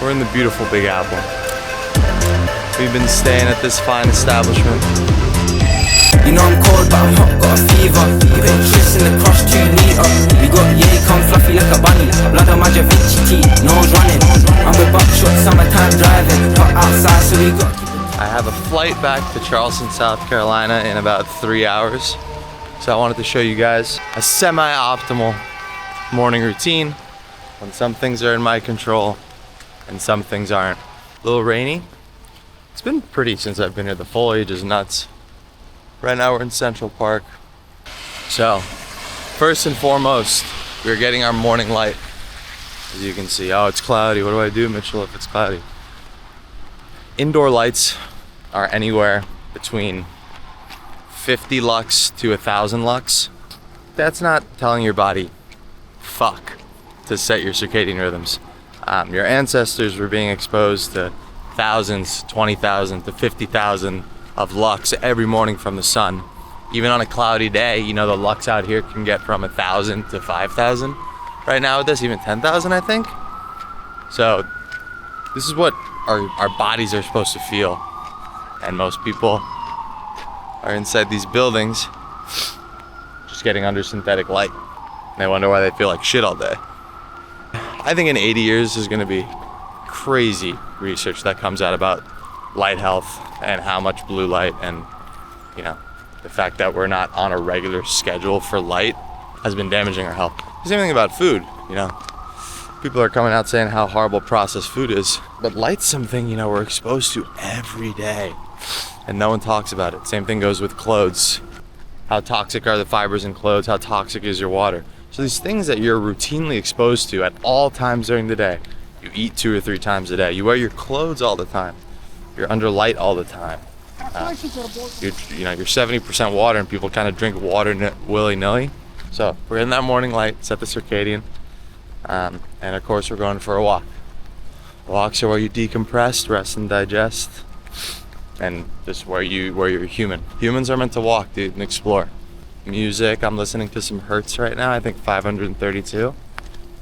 We're in the beautiful Big Apple. We've been staying at this fine establishment. You know I'm cold, but I'm hot, got a fever. Put kiss in the crush 2 meter. We got yay, come fluffy like a bunny. Blood on my Da Vinci tea, nose running. I'm with buckshot, summertime driving. Hot outside, so we got. I have a flight back to Charleston, South Carolina in about 3 hours. So I wanted to show you guys a semi-optimal morning routine when some things are in my control and some things aren't. A little rainy. It's been pretty since I've been here. The foliage is nuts. Right now we're in Central Park. So, first and foremost, we're getting our morning light. As you can see, oh, it's cloudy. What do I do, Mitchell, if it's cloudy? Indoor lights are anywhere between 50 lux to 1,000 lux. That's not telling your body, fuck, to set your circadian rhythms. Your ancestors were being exposed to thousands, 20,000 to 50,000 of lux every morning from the sun. Even on a cloudy day, you know, the lux out here can get from 1,000 to 5,000. Right now with this, even 10,000, I think. So this is what our bodies are supposed to feel. And most people are inside these buildings just getting under synthetic light. And they wonder why they feel like shit all day. I think in 80 years there's gonna be crazy research that comes out about light health and how much blue light and, you know, the fact that we're not on a regular schedule for light has been damaging our health. The same thing about food, you know. People are coming out saying how horrible processed food is, but light's something, you know, we're exposed to every day and no one talks about it. Same thing goes with clothes. How toxic are the fibers in clothes? How toxic is your water? So these things that you're routinely exposed to at all times during the day. You eat 2 or 3 times a day. You wear your clothes all the time. You're under light all the time. You're 70% water, and people kind of drink water willy-nilly. So we're in that morning light, set the circadian, and of course we're going for a walk. Walks are where you decompress, rest and digest, and just where you're human. Humans are meant to walk, dude, and explore. Music, I'm listening to some Hertz right now, I think 532.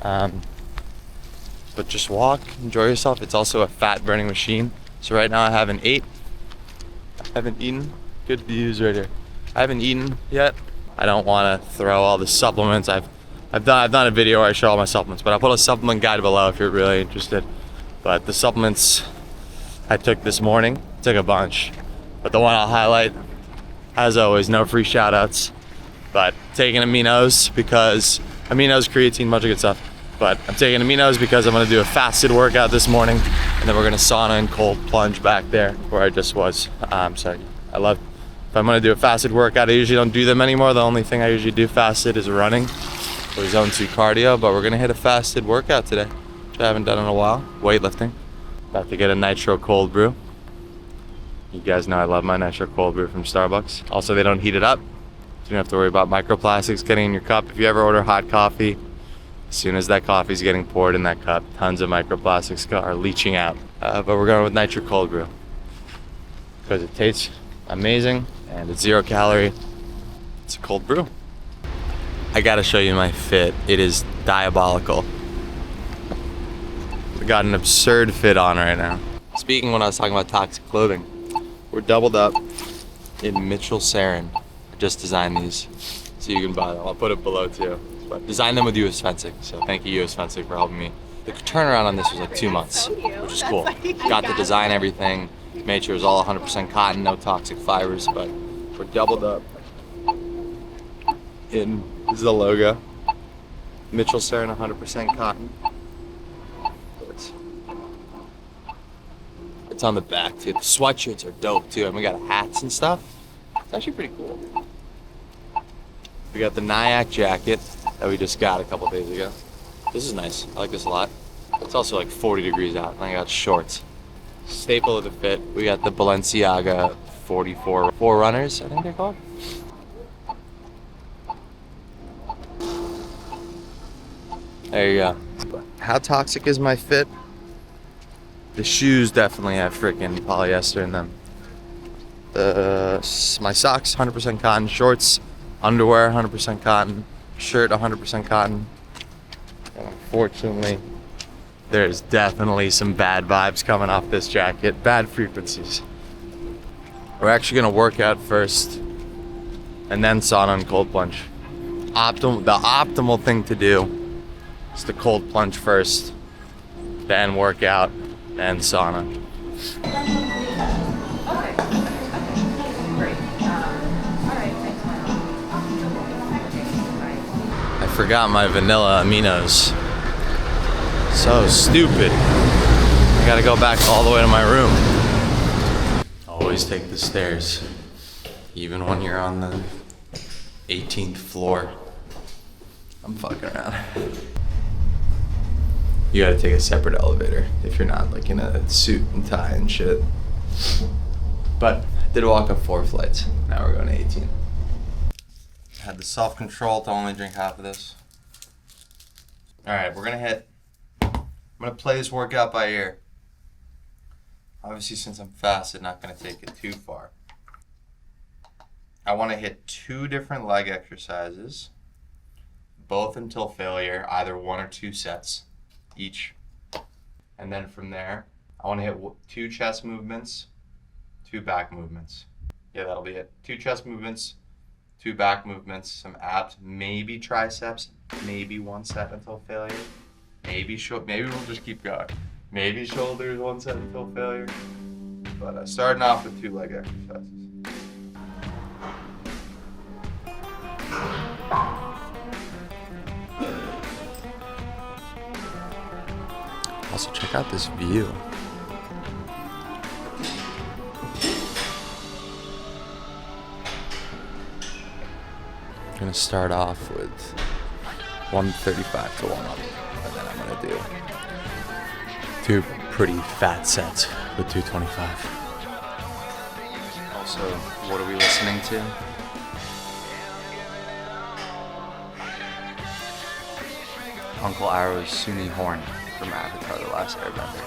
But just walk, enjoy yourself. It's also a fat burning machine. So right now I haven't ate. I haven't eaten. Good views right here. I haven't eaten yet. I don't want to throw all the supplements. I've done a video where I show all my supplements, but I'll put a supplement guide below if you're really interested. But the supplements I took this morning, took a bunch. But the one I'll highlight, as always, no free shout outs. But taking aminos because aminos, creatine, bunch of good stuff. But I'm taking aminos because I'm gonna do a fasted workout this morning, and then we're gonna sauna and cold plunge back there where I just was. So if I'm gonna do a fasted workout, I usually don't do them anymore. The only thing I usually do fasted is running or zone 2 cardio, but we're gonna hit a fasted workout today, which I haven't done in a while. Weightlifting. About to get a nitro cold brew. You guys know I love my nitro cold brew from Starbucks. Also, they don't heat it up, so you don't have to worry about microplastics getting in your cup. If you ever order hot coffee, as soon as that coffee's getting poured in that cup, tons of microplastics are leaching out. But we're going with nitro cold brew because it tastes amazing and it's 0 calorie. It's a cold brew. I gotta show you my fit. It is diabolical. We got an absurd fit on right now. Speaking when I was talking about toxic clothing, we're doubled up in Mitchell Sarin. I just designed these so you can buy them. I'll put it below too. But designed them with US Fencing, so thank you US Fencing for helping me. The turnaround on this was like 2 months, which is cool. Got to design everything, made sure it was all 100% cotton, no toxic fibers, but we're doubled up in, this is the logo, Mitchell Sarin 100% cotton. It's on the back too. The sweatshirts are dope too, and we got hats and stuff. It's actually pretty cool. We got the Nyack jacket that we just got a couple days ago. This is nice. I like this a lot. It's also like 40 degrees out, and I got shorts. Staple of the fit. We got the Balenciaga 44 Forerunners, I think they're called. There you go. How toxic is my fit? The shoes definitely have freaking polyester in them. My socks, 100% cotton. Shorts, underwear, 100% cotton. Shirt, 100% cotton. And unfortunately, There's definitely some bad vibes coming off this jacket, bad frequencies. We're actually gonna work out first and then sauna and cold plunge. The optimal thing to do is to cold plunge first, then work out, then sauna. I forgot my vanilla aminos. So stupid. I gotta go back all the way to my room. Always take the stairs, even when you're on the 18th floor. I'm fucking around. You gotta take a separate elevator if you're not like in a suit and tie and shit. But I did walk up 4 flights. Now we're going to 18. I had the self-control to only drink half of this. All right, we're I'm gonna play this workout by ear. Obviously, since I'm fasted, not gonna take it too far. I wanna hit 2 different leg exercises, both until failure, either 1 or 2 sets each. And then from there, I wanna hit 2 chest movements, 2 back movements. Yeah, that'll be it. 2 chest movements, 2 back movements, some abs, maybe triceps, maybe 1 set until failure. Maybe we'll just keep going. Maybe shoulders 1 set until failure. But starting off with 2 leg exercises. Also, check out this view. I'm gonna start off with 135 to 1 up, and then I'm gonna do 2 pretty fat sets with 225. Also, what are we listening to? Uncle Arrow's Sunni Horn from Avatar: The Last Airbender.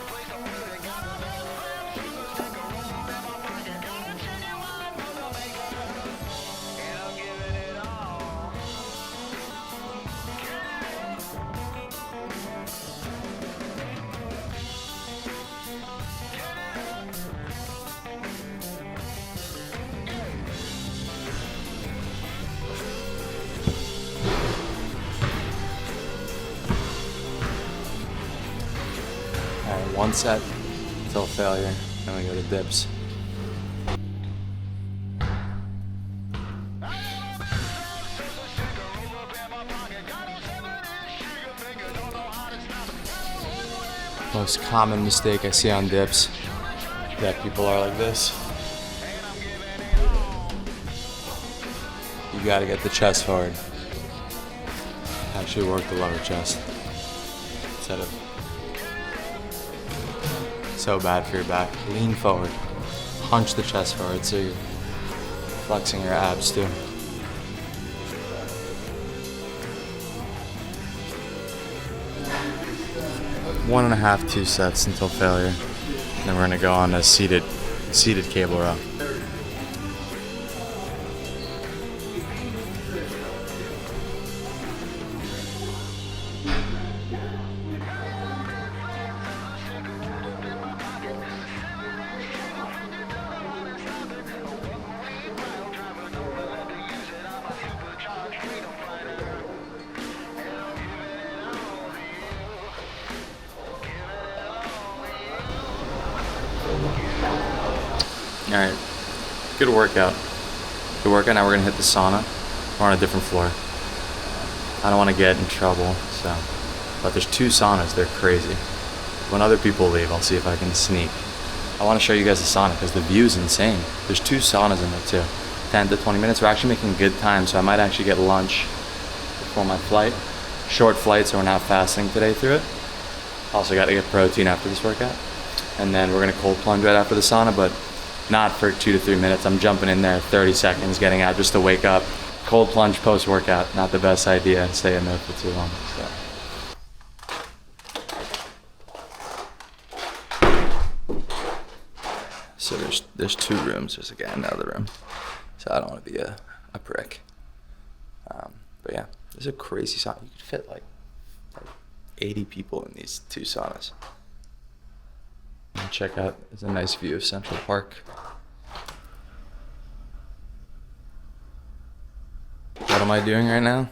Alright, 1 set until failure, then we go to dips. Most common mistake I see on dips, that people are like this. You gotta get the chest forward. Actually work the lower chest instead of. So bad for your back. Lean forward. Hunch the chest forward so you're flexing your abs too. One and a half, 2 sets until failure. And then we're gonna go on a seated cable row. Alright, good workout. Good workout, now we're gonna hit the sauna. We're on a different floor. I don't wanna get in trouble, so. But there's 2 saunas, they're crazy. When other people leave, I'll see if I can sneak. I wanna show you guys the sauna because the view's insane. There's 2 saunas in there too. 10 to 20 minutes, we're actually making good time, so I might actually get lunch before my flight. Short flight, so we're not fasting today through it. Also gotta get protein after this workout. And then we're gonna cold plunge right after the sauna, but not for 2 to 3 minutes. I'm jumping in there 30 seconds, getting out just to wake up. Cold plunge post-workout, not the best idea, stay in there for too long. So there's 2 rooms, there's a guy in the other room. So I don't want to be a prick. But yeah, there's a crazy sauna. You could fit like 80 people in these 2 saunas. Check out, there's a nice view of Central Park. What am I doing right now?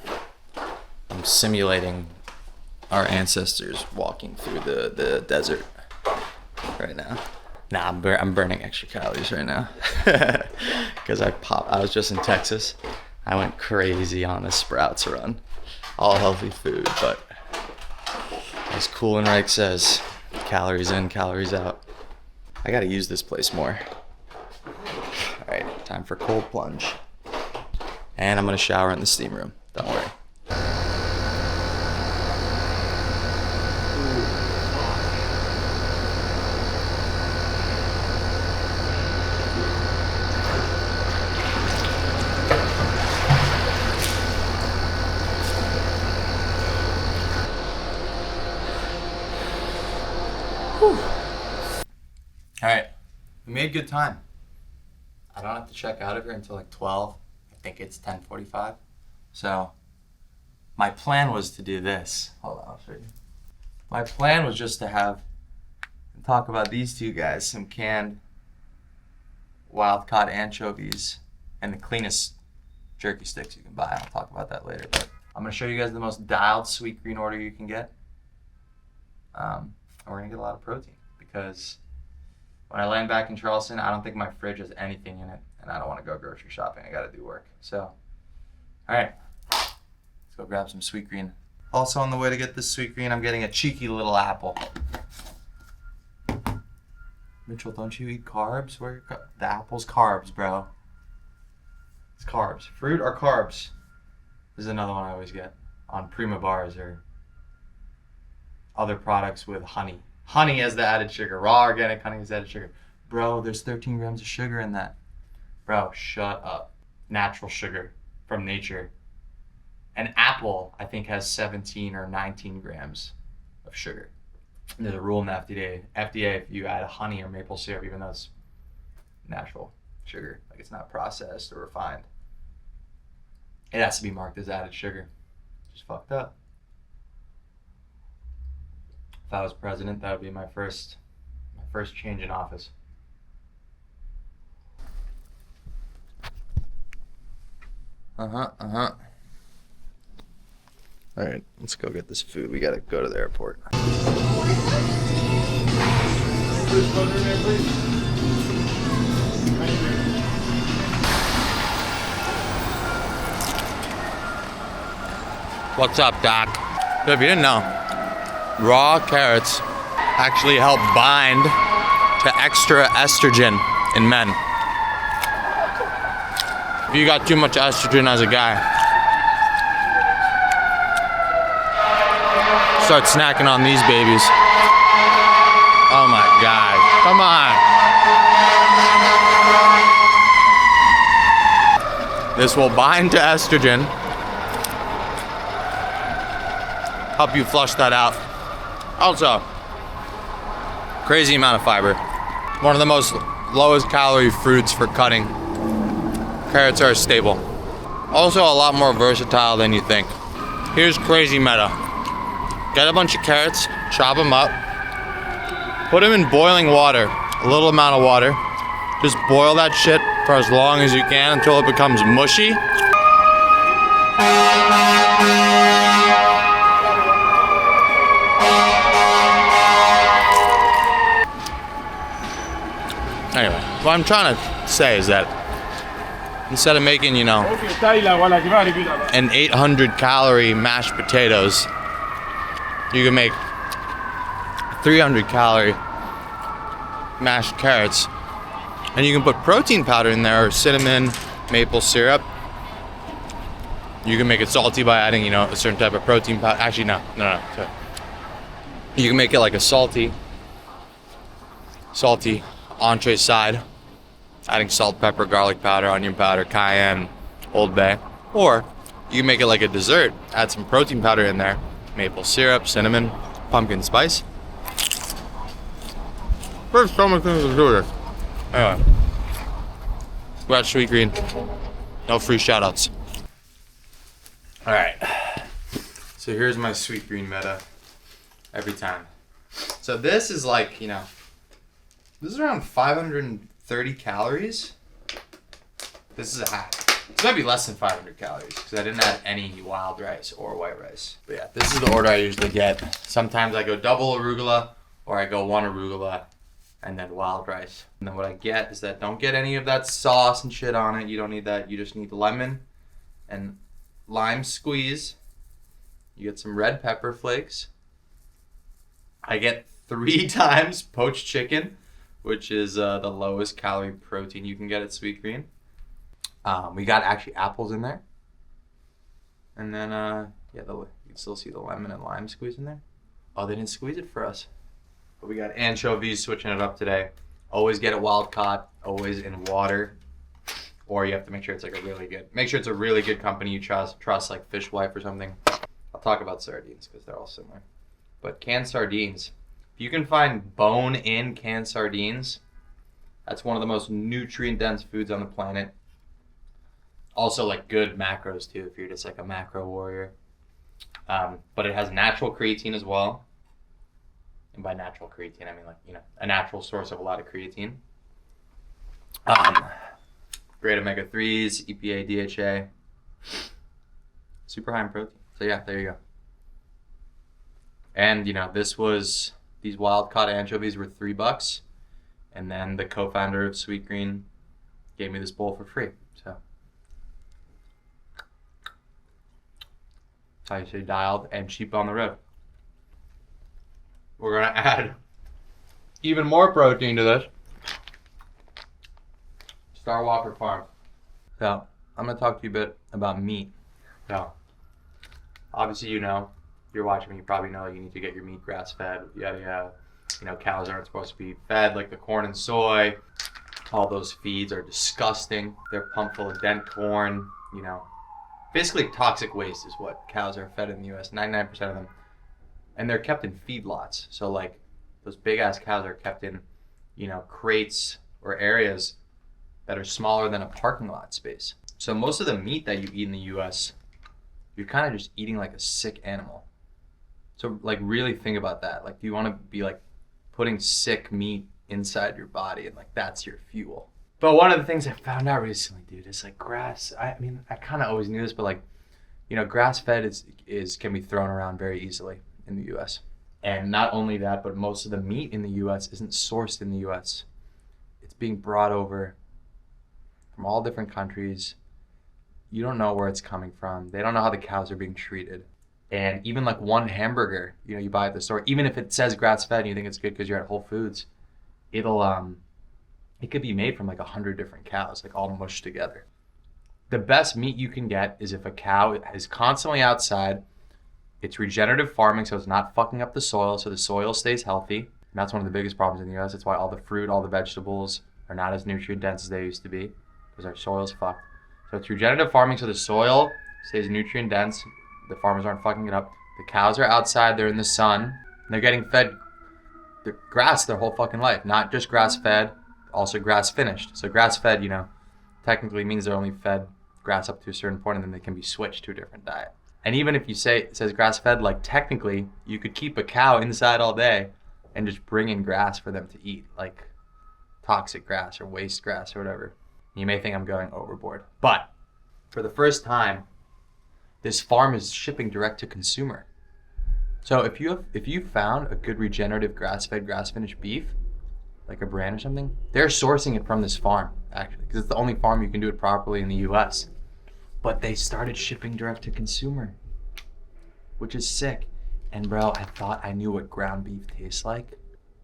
I'm simulating our ancestors walking through the desert right now. Nah, I'm burning extra calories right now. Because I was just in Texas. I went crazy on a Sprouts run. All healthy food, but as Cool and Reich says, calories in, calories out. I gotta use this place more. All right, time for cold plunge. And I'm gonna shower in the steam room, don't worry. All right, we made good time. I don't have to check out of here until like 12. I think it's 10:45. So my plan was to do this. Hold on, I'll show you. My plan was just to talk about these 2 guys, some canned wild-caught anchovies and the cleanest jerky sticks you can buy. I'll talk about that later, but I'm gonna show you guys the most dialed Sweetgreen Order you can get. And we're gonna get a lot of protein because when I land back in Charleston, I don't think my fridge has anything in it, and I don't want to go grocery shopping. I got to do work. So, all right, let's go grab some Sweetgreen. Also on the way to get this Sweetgreen, I'm getting a cheeky little apple. Mitchell, don't you eat carbs? The apple's carbs, bro. It's carbs. Fruit or carbs? This is another one I always get on Prima bars or other products with honey. Honey has the added sugar. Raw organic honey has added sugar. Bro, there's 13 grams of sugar in that. Bro, shut up. Natural sugar from nature. An apple, I think, has 17 or 19 grams of sugar. And there's a rule in the FDA, if you add honey or maple syrup, even though it's natural sugar, like it's not processed or refined, it has to be marked as added sugar. Just fucked up. If I was president, that would be my first change in office. All right, let's go get this food. We gotta go to the airport. What's up, Doc? So if you didn't know, raw carrots actually help bind to extra estrogen in men. If you got too much estrogen as a guy, start snacking on these babies. Oh my God, come on. This will bind to estrogen, help you flush that out. Also, crazy amount of fiber. One of the most lowest calorie fruits for cutting. Carrots are stable. Also a lot more versatile than you think. Here's crazy meta. Get a bunch of carrots, chop them up, put them in boiling water, a little amount of water. Just boil that shit for as long as you can until it becomes mushy. Anyway, what I'm trying to say is that instead of making, an 800 calorie mashed potatoes, you can make 300 calorie mashed carrots, and you can put protein powder in there or cinnamon, maple syrup. You can make it salty by adding, a certain type of protein powder. Actually, no. Sorry. You can make it like a salty entree side, adding salt, pepper, garlic powder, onion powder, cayenne, Old Bay. Or you can make it like a dessert, add some protein powder in there, maple syrup, cinnamon, pumpkin spice. There's so many things to do with this. Anyway, we're at Sweetgreen. No free shoutouts. All right. So here's my Sweetgreen meta. every time. So this is like, you know, this is around 530 calories. This is a hack. This might be less than 500 calories because I didn't add any wild rice or white rice. But yeah, this is the order I usually get. Sometimes I go double arugula or I go one arugula and then wild rice. And then what I get is that don't get any of that sauce and shit on it. You don't need that. You just need lemon and lime squeeze. You get some red pepper flakes. I get 3 times poached chicken, which is the lowest calorie protein you can get at Sweetgreen. We got actually apples in there. And then, yeah, you can still see the lemon and lime squeeze in there. Oh, they didn't squeeze it for us. But we got anchovies, switching it up today. Always get it wild caught, always in water. Or you have to make sure it's like make sure it's a really good company you trust like Fish Wife or something. I'll talk about sardines because they're all similar. But canned sardines, if you can find bone-in canned sardines, that's one of the most nutrient-dense foods on the planet. Also, like good macros too, if you're just like a macro warrior. But it has natural creatine as well. And by natural creatine, I mean like, you know, a natural source of a lot of creatine. Great omega-3s, EPA, DHA. Super high in protein. So yeah, there you go. And, you know, these wild-caught anchovies were $3. And then the co-founder of Sweetgreen gave me this bowl for free. So that's how you say dialed and cheap on the road. We're going to add even more protein to this. Star Walker Farm. So I'm going to talk to you a bit about meat. So obviously, you know, you're watching me, you probably know you need to get your meat grass-fed, yada yada. You know, cows aren't supposed to be fed like the corn and soy. All those feeds are disgusting. They're pumped full of dent corn, you know. Basically, toxic waste is what cows are fed in the U.S., 99% of them. And they're kept in feedlots. So, like, those big-ass cows are kept in, you know, crates or areas that are smaller than a parking lot space. So most of the meat that you eat in the U.S., you're kind of just eating like a sick animal. So like really think about that. Like, do you want to be like putting sick meat inside your body and like that's your fuel? But one of the things I found out recently, dude, is like grass. I mean, I kind of always knew this, but like, you know, grass-fed can be thrown around very easily in the U.S. And not only that, but most of the meat in the U.S. isn't sourced in the U.S. It's being brought over from all different countries. You don't know where it's coming from. They don't know how the cows are being treated. And even like one hamburger, you know, you buy at the store, even if it says grass-fed and you think it's good because you're at Whole Foods, it could be made from like 100 different cows, like all mushed together. The best meat you can get is if a cow is constantly outside. It's regenerative farming, so it's not fucking up the soil, so the soil stays healthy. And that's one of the biggest problems in the U.S. That's why all the fruit, all the vegetables are not as nutrient-dense as they used to be, because our soil's fucked. So it's regenerative farming, so the soil stays nutrient-dense. The farmers aren't fucking it up. The cows are outside, they're in the sun, and they're getting fed grass their whole fucking life. Not just grass-fed, also grass-finished. So grass-fed, you know, technically means they're only fed grass up to a certain point, and then they can be switched to a different diet. And even if you say it says grass-fed, like technically you could keep a cow inside all day and just bring in grass for them to eat, like toxic grass or waste grass or whatever. You may think I'm going overboard, but for the first time, this farm is shipping direct to consumer. So if you found a good regenerative grass-fed, grass-finished beef, like a brand or something, they're sourcing it from this farm actually, because it's the only farm you can do it properly in the U.S. But they started shipping direct to consumer, which is sick. And bro, I thought I knew what ground beef tastes like,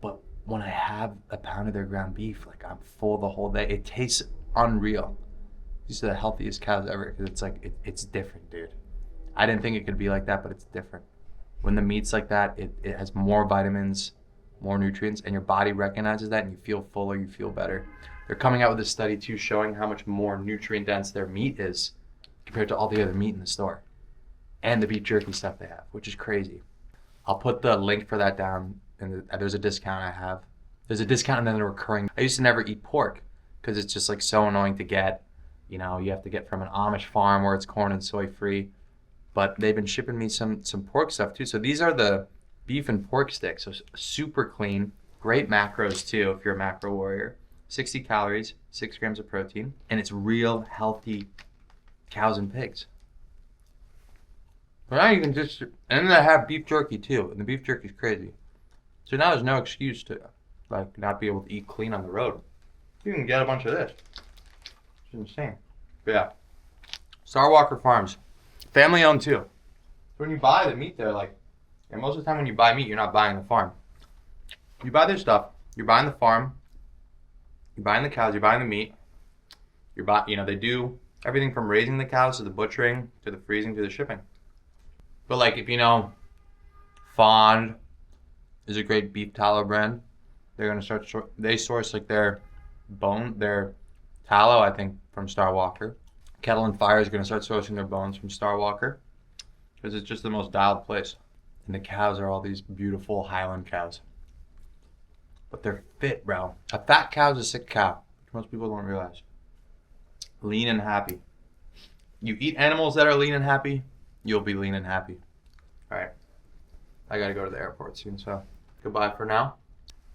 but when I have a pound of their ground beef, like I'm full the whole day. It tastes unreal. These are the healthiest cows ever, because it's like, it's different, dude. I didn't think it could be like that, but it's different. When the meat's like that, it has more vitamins, more nutrients, and your body recognizes that and you feel fuller, you feel better. They're coming out with a study too showing how much more nutrient dense their meat is compared to all the other meat in the store. And the beef jerky stuff they have, which is crazy. I'll put the link for that down, and there's a discount I have. There's a discount and then a recurring. I used to never eat pork because it's just like so annoying to get. You know, you have to get from an Amish farm where it's corn and soy free. But they've been shipping me some pork stuff too. So these are the beef and pork sticks. So super clean, great macros too if you're a macro warrior. 60 calories, 6 grams of protein, and it's real healthy cows and pigs. But now you can just, and then I have beef jerky too, and the beef jerky is crazy. So now there's no excuse to like not be able to eat clean on the road. You can get a bunch of this. It's insane. But yeah, Star Walker Farms, family owned too. When you buy the meat there, like, and most of the time when you buy meat, you're not buying the farm. You buy their stuff. You're buying the farm. You're buying the cows. You're buying the meat. You're buying, they do everything from raising the cows to the butchering to the freezing to the shipping. But like, if you know, Fond is a great beef tallow brand. They're gonna start. They source like their tallow, I think, from Star Walker. Kettle and Fire is gonna start sourcing their bones from Star Walker because it's just the most dialed place. And the cows are all these beautiful Highland cows, but they're fit, bro. A fat cow is a sick cow, which most people don't realize. Lean and happy. You eat animals that are lean and happy, you'll be lean and happy. All right, I gotta go to the airport soon, so goodbye for now.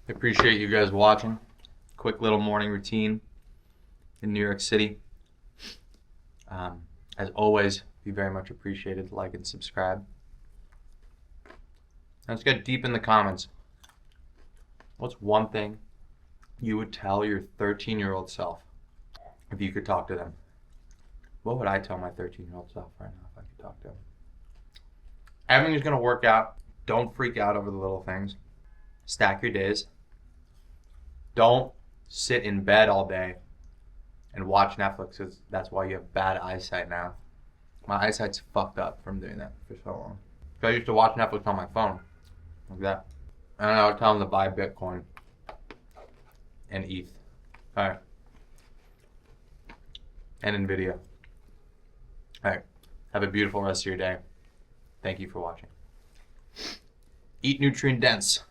I appreciate you guys watching. Quick little morning routine in New York City. As always, be very much appreciated. Like and subscribe. Let's get deep in the comments. What's one thing you would tell your 13-year-old self if you could talk to them? What would I tell my 13-year-old self right now if I could talk to him? Everything is going to work out. Don't freak out over the little things. Stack your days. Don't sit in bed all day and watch Netflix, because that's why you have bad eyesight now. My eyesight's fucked up from doing that for so long. I used to watch Netflix on my phone, like that. And I would tell them to buy Bitcoin and ETH. Alright. And NVIDIA. Alright. Have a beautiful rest of your day. Thank you for watching. Eat nutrient dense.